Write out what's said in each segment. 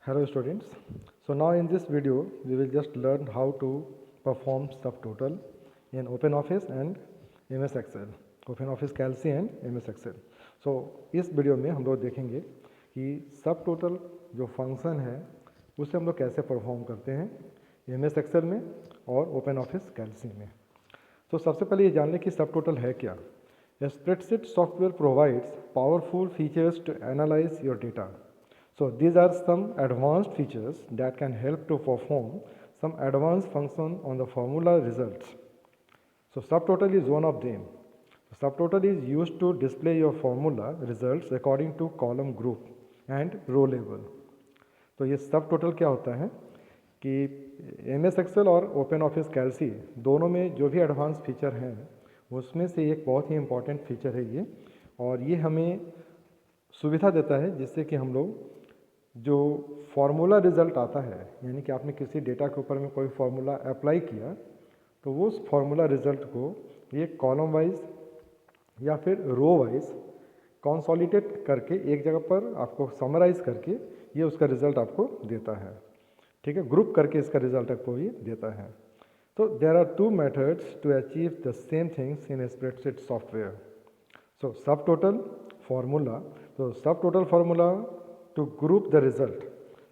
Hello students. So now in this video we will just learn how to perform subtotal in OpenOffice and MS Excel. OpenOffice Calc and MS Excel. So इस video में हम लोग देखेंगे कि subtotal जो function है उसे हम लोग कैसे परफॉर्म करते हैं MS Excel में और OpenOffice Calc में. तो सबसे पहले ये जान लें कि सबटोटल है क्या. A spreadsheet software provides powerful features to analyze your data. So these are some advanced features that can help to perform some advanced function on the formula results. So subtotal is one of them. Subtotal is used to display your formula results according to column group and row level. तो ये subtotal क्या होता है कि MS Excel और OpenOffice Calc दोनों में जो भी एडवांस फीचर हैं उसमें से एक बहुत ही इम्पॉर्टेंट फीचर है ये, और ये हमें सुविधा देता है जिससे कि हम लोग जो फार्मूला रिज़ल्ट आता है, यानी कि आपने किसी डेटा के ऊपर में कोई फार्मूला अप्लाई किया तो वो उस फार्मूला रिज़ल्ट को ये कॉलम वाइज या फिर रो वाइज कंसोलिडेट करके एक जगह पर आपको समराइज करके ये उसका रिज़ल्ट आपको देता है. ठीक है, ग्रुप करके इसका रिज़ल्ट आपको ये देता है. तो there are two methods to achieve the same things in spreadsheet software. So sub total formula, तो सब total formula to group the result.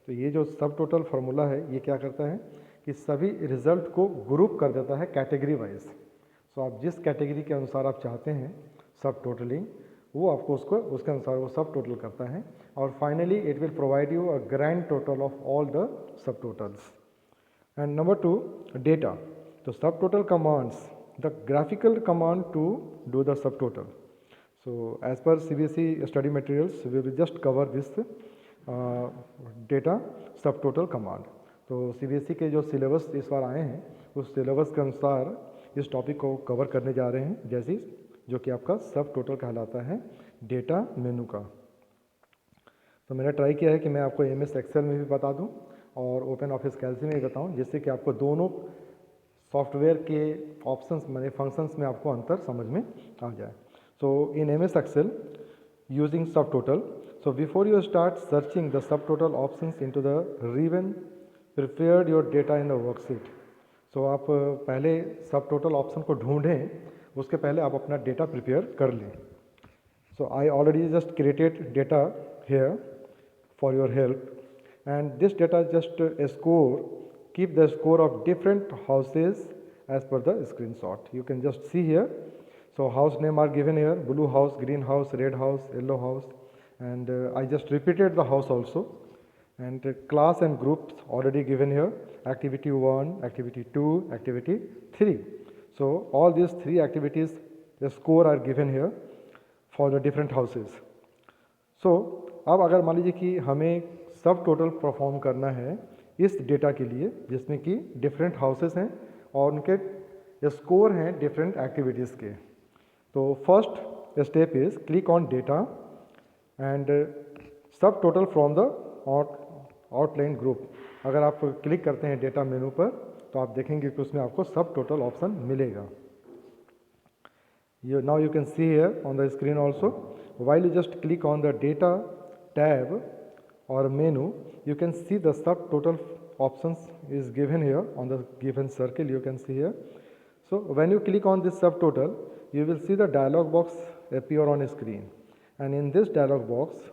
तो ये जो सब टोटल फार्मूला है ये क्या करता है कि सभी रिज़ल्ट को ग्रुप कर देता है कैटेगरी वाइज. सो आप जिस कैटेगरी के अनुसार आप चाहते हैं सब टोटलिंग, वो आपको उसके अनुसार वो सब टोटल करता है, और finally it will provide you a grand total of all the subtotals. And number 2, data. तो सब total commands the graphical command to do the subtotal. So as per CBSE study materials, we will just cover this data subtotal command. तो CBSE के जो syllabus इस बार आए हैं उस syllabus के अनुसार इस टॉपिक को कवर करने जा रहे हैं, जैसे जो कि आपका सब टोटल कहलाता है डेटा मेनू का. तो मैंने ट्राई किया है कि मैं आपको MS Excel में भी बता दूं और OpenOffice Calc में भी बताऊं, जिससे कि आपको दोनों सॉफ्टवेयर के ऑप्शंस माने फंक्शंस में आपको अंतर समझ में आ जाए. So in MS Excel using subtotal, so before you start searching the subtotal options into the ribbon, prepared your data in the worksheet. So आप पहले subtotal ऑप्शन को ढूंढें, उसके पहले आप अपना डेटा प्रिपेयर कर लें. So I already just created data here for your help, and this data just a score, keep the score of different houses as per the screenshot. You can just see here. So house name are given here: blue house, green house, red house, yellow house, and I just repeated the house also. And class and groups already given here: activity 1, activity 2, activity 3. So all these 3 activities, the score are given here for the different houses. So अब अगर मान लीजिए कि हमें सब total perform करना है इस डेटा के लिए जिसमें कि डिफरेंट हाउसेस हैं और उनके स्कोर हैं डिफरेंट एक्टिविटीज़ के. तो first step is click on data and sub total from the outline group. अगर आप क्लिक करते हैं डेटा मेनू पर तो आप देखेंगे कि उसमें आपको सब टोटल ऑप्शन मिलेगा. Now you can see here on the screen also. While you just click on the data tab और मेनू, you can see the subtotal options is given here on the given circle. You can see here. So when you click on this subtotal, you will see the dialog box appear on screen, and in this dialog box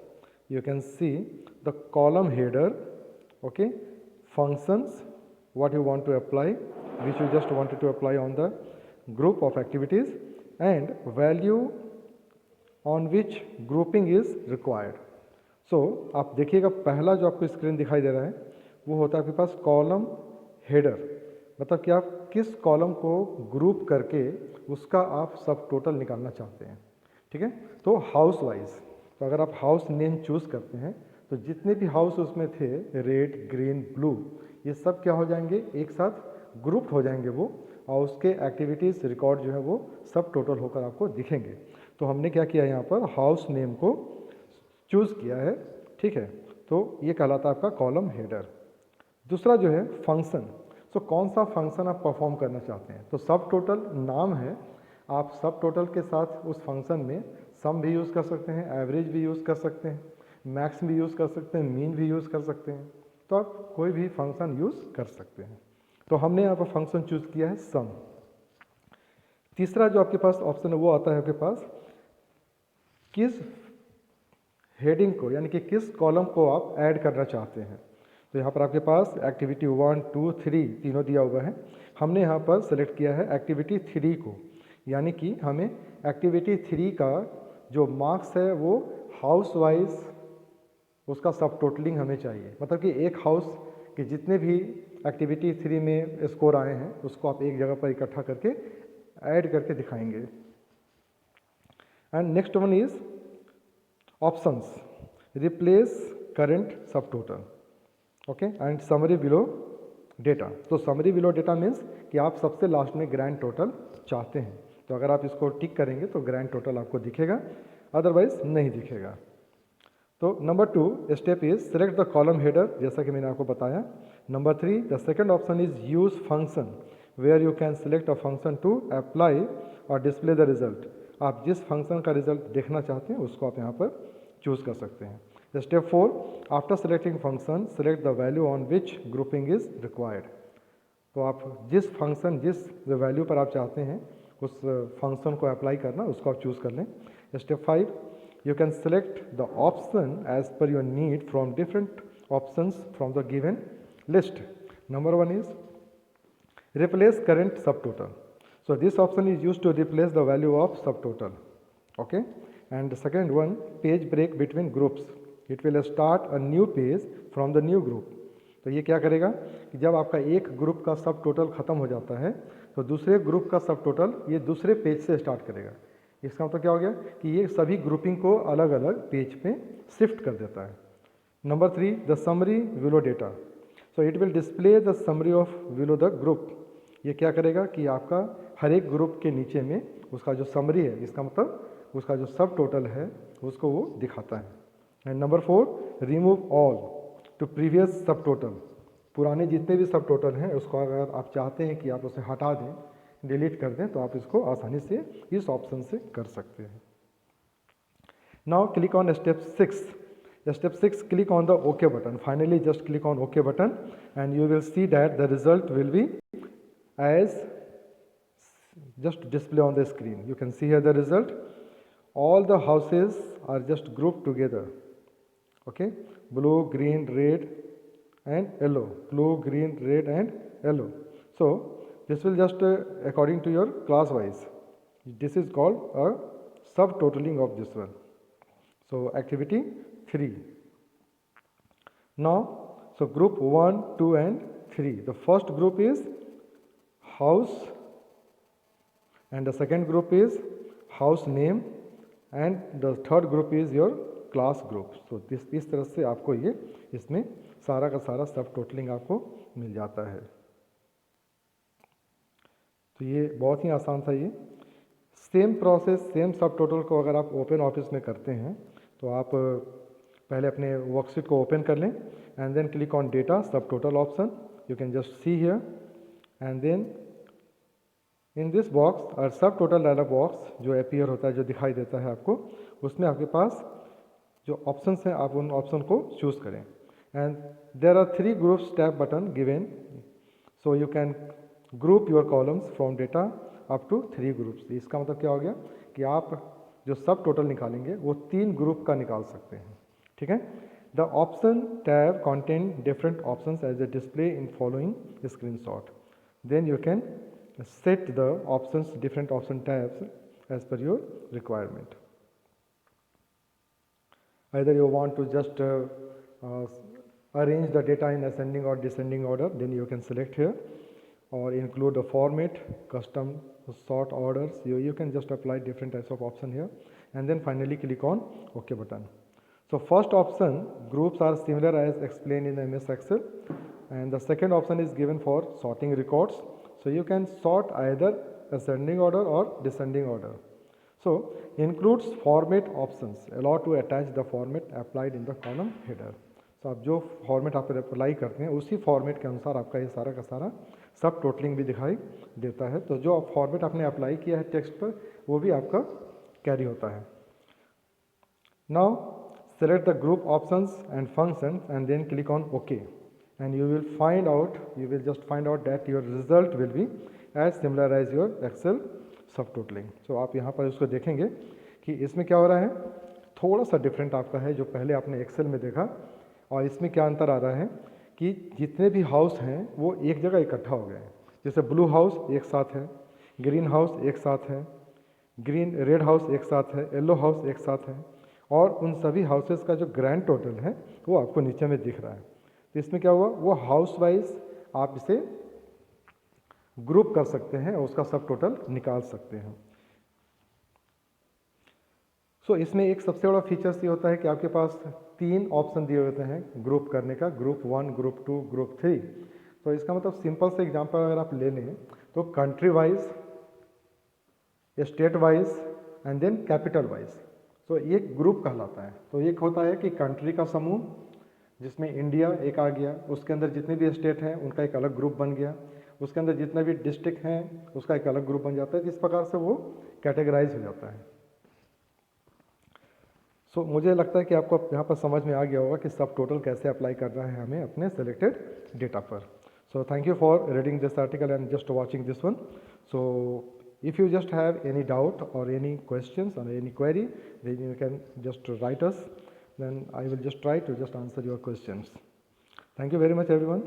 you can see the column header, okay, functions what you want to apply, which you just wanted to apply on the group of activities, and value on which grouping is required. So आप देखिएगा पहला जो आपको screen दिखाई दे रहा है वो होता है आपके पास कॉलम हेडर, मतलब कि आप किस कॉलम को ग्रुप करके उसका आप सब टोटल निकालना चाहते हैं. ठीक है, तो हाउस वाइज, तो अगर आप हाउस नेम चूज़ करते हैं तो जितने भी हाउस उसमें थे रेड, ग्रीन, ब्लू, ये सब क्या हो जाएंगे, एक साथ ग्रुप हो जाएंगे वो, और उसके एक्टिविटीज़ रिकॉर्ड जो है वो सब टोटल होकर आपको दिखेंगे. तो हमने क्या किया यहाँ पर हाउस नेम को चूज़ किया है. ठीक है, तो ये कहलाता है आपका कॉलम हेडर. दूसरा जो है फंक्शन. सो कौन सा फंक्शन आप परफॉर्म करना चाहते हैं, तो सब टोटल नाम है. आप सब टोटल के साथ उस फंक्शन में सम भी यूज़ कर सकते हैं, एवरेज भी यूज़ कर सकते हैं, मैक्स भी यूज़ कर सकते हैं, मीन भी यूज़ कर सकते हैं. तो आप कोई भी फंक्शन यूज़ कर सकते हैं। तो हमने यहाँ पर फंक्शन चूज़ किया है सम। तीसरा जो आपके पास ऑप्शन है वो आता है आपके पास किस हेडिंग को यानी कि किस कॉलम को आप ऐड करना चाहते हैं। तो यहाँ पर आपके पास एक्टिविटी 1, 2, 3 तीनों दिया हुआ है। हमने यहाँ पर सेलेक्ट किया है एक्टिविटी 3 को, यानी कि हमें एक्टिविटी 3 का जो मार्क्स है वो हाउस वाइज उसका सब टोटलिंग हमें चाहिए। मतलब कि एक हाउस के जितने भी एक्टिविटी 3 में स्कोर आए हैं उसको आप एक जगह पर इकट्ठा करके ऐड करके दिखाएंगे। And next one is options, replace current sub total, okay, and summary below data. तो समरी बिलो डेटा मीन्स कि आप सबसे लास्ट में ग्रैंड टोटल चाहते हैं, तो अगर आप इसको टिक करेंगे तो ग्रैंड टोटल आपको दिखेगा, अदरवाइज नहीं दिखेगा। तो number 2 step is select the column header, जैसा कि मैंने आपको बताया। Number 3 the second option is use function where you can select a function to apply और डिस्प्ले द रिजल्ट। आप जिस फंक्शन का रिजल्ट देखना चाहते हैं उसको आप यहाँ पर चूज कर सकते हैं। Step 4 after selecting function select the value on which grouping is required. तो आप जिस फंक्शन जिस वैल्यू पर आप चाहते हैं उस फंक्शन को अप्लाई करना उसको आप चूज़ कर लें। Step 5 you can select the option as per your need from different options from the given list. Number 1 is replace current subtotal. So this option is used to replace the value of subtotal, okay. And the second one, page break between groups, it will start a new page from the new group. तो ये क्या करेगा कि जब आपका एक group का सब टोटल ख़त्म हो जाता है तो दूसरे ग्रुप का सब टोटल ये दूसरे पेज से स्टार्ट करेगा। इसका मतलब क्या हो गया कि ये सभी ग्रुपिंग को अलग अलग पेज पे शिफ्ट कर देता है। Number 3 the summary below data, so it will display the summary of below the group. ये क्या करेगा कि आपका हर एक ग्रुप के नीचे में उसका जो समरी है, इसका मतलब उसका जो सब टोटल है उसको वो दिखाता है। And number 4 remove all to previous subtotal. पुराने जितने भी सब टोटल हैं उसको अगर आप चाहते हैं कि आप उसे हटा दें, डिलीट कर दें, तो आप इसको आसानी से इस ऑप्शन से कर सकते हैं। Now click on step 6। Step 6 click on the okay button. Finally just click on okay button and you will see that the result will be as just display on the screen. You can see here the result. All the houses are just grouped together, okay, blue, green, red and yellow, blue, green, red and yellow. So this will just according to your class wise. This is called a subtotaling of this one. So activity 3. Now so group 1, 2 and 3. The first group is house and the second group is house name and the third group is your class group. So this इस तरह से आपको ये इसमें सारा का सारा सब टोटलिंग आपको मिल जाता है। तो ये बहुत ही आसान था। ये सेम प्रोसेस सेम सब टोटल को अगर आप ओपन ऑफिस में करते हैं तो आप पहले अपने वर्कशीट को ओपन कर लें and then click on data sub total option. You can just see here and then in this box और सब टोटल डायलॉग बॉक्स जो अपीयर होता है, जो दिखाई देता है आपको, उसमें आपके पास जो ऑप्शंस हैं आप उन ऑप्शन को चूज़ करें and there are 3 groups tab button given, so you can group your columns from data up to 3 groups. इसका मतलब क्या हो गया कि आप जो सब टोटल निकालेंगे वो 3 ग्रुप का निकाल सकते हैं, ठीक है। The option tab contain different options as a display in following screenshot, then you can set the options different option tabs as per your requirement. Either you want to just arrange the data in ascending or descending order, then you can select here, or include the format, custom sort orders. You can just apply different types of option here and then finally click on OK button. So first option, groups are similar as explained in MS Excel, and the second option is given for sorting records. So you can sort either ascending order or descending order. So includes format options, allow to attach the format applied in the column header. So आप जो format आप apply करते हैं उसी format के अनुसार आपका ये सारा का सारा सब टोटलिंग भी दिखाई देता है। तो जो फॉर्मेट आपने अप्लाई किया है टेक्स्ट पर वो भी आपका कैरी होता है। Now select the group options and functions and then click on OK. and you will just find out that your result will be as similar as your Excel subtotaling. So आप यहाँ पर उसको देखेंगे कि इसमें क्या हो रहा है, थोड़ा सा डिफरेंट आपका है जो पहले आपने एक्सेल में देखा, और इसमें क्या अंतर आ रहा है कि जितने भी हाउस हैं वो एक जगह इकट्ठा हो गए हैं। जैसे ब्लू हाउस एक साथ है, ग्रीन हाउस एक साथ है, रेड हाउस एक साथ है, येलो हाउस एक साथ है, और उन सभी हाउसेस का जो ग्रैंड टोटल है वो आपको नीचे में दिख रहा है। तो इसमें क्या हुआ, वो हाउस वाइज आप इसे ग्रुप कर सकते हैं और उसका सब टोटल निकाल सकते हैं। सो इसमें एक सबसे बड़ा फीचर्स ये होता है कि आपके पास 3 ऑप्शन दिए होते हैं ग्रुप करने का, ग्रुप 1, ग्रुप 2, ग्रुप 3। तो इसका मतलब सिंपल से एग्जांपल अगर आप ले लें तो country wise, state wise and then capital wise, तो एक ग्रुप कहलाता है। तो एक होता है कि कंट्री का समूह जिसमें इंडिया एक आ गया, उसके अंदर जितने भी स्टेट हैं उनका एक अलग ग्रुप बन गया, उसके अंदर जितने भी डिस्ट्रिक्ट हैं उसका एक अलग ग्रुप बन जाता है। इस प्रकार से वो कैटेगराइज हो जाता है। सो मुझे लगता है कि आपको यहाँ पर समझ में आ गया होगा कि सब टोटल कैसे अप्लाई करना है हमें अपने सेलेक्टेड डेटा पर। So thank you for reading this article and just watching this one. So if you just have any doubt or any questions or any query, then you can just write us, then I will just try to just answer your questions. Thank you very much everyone.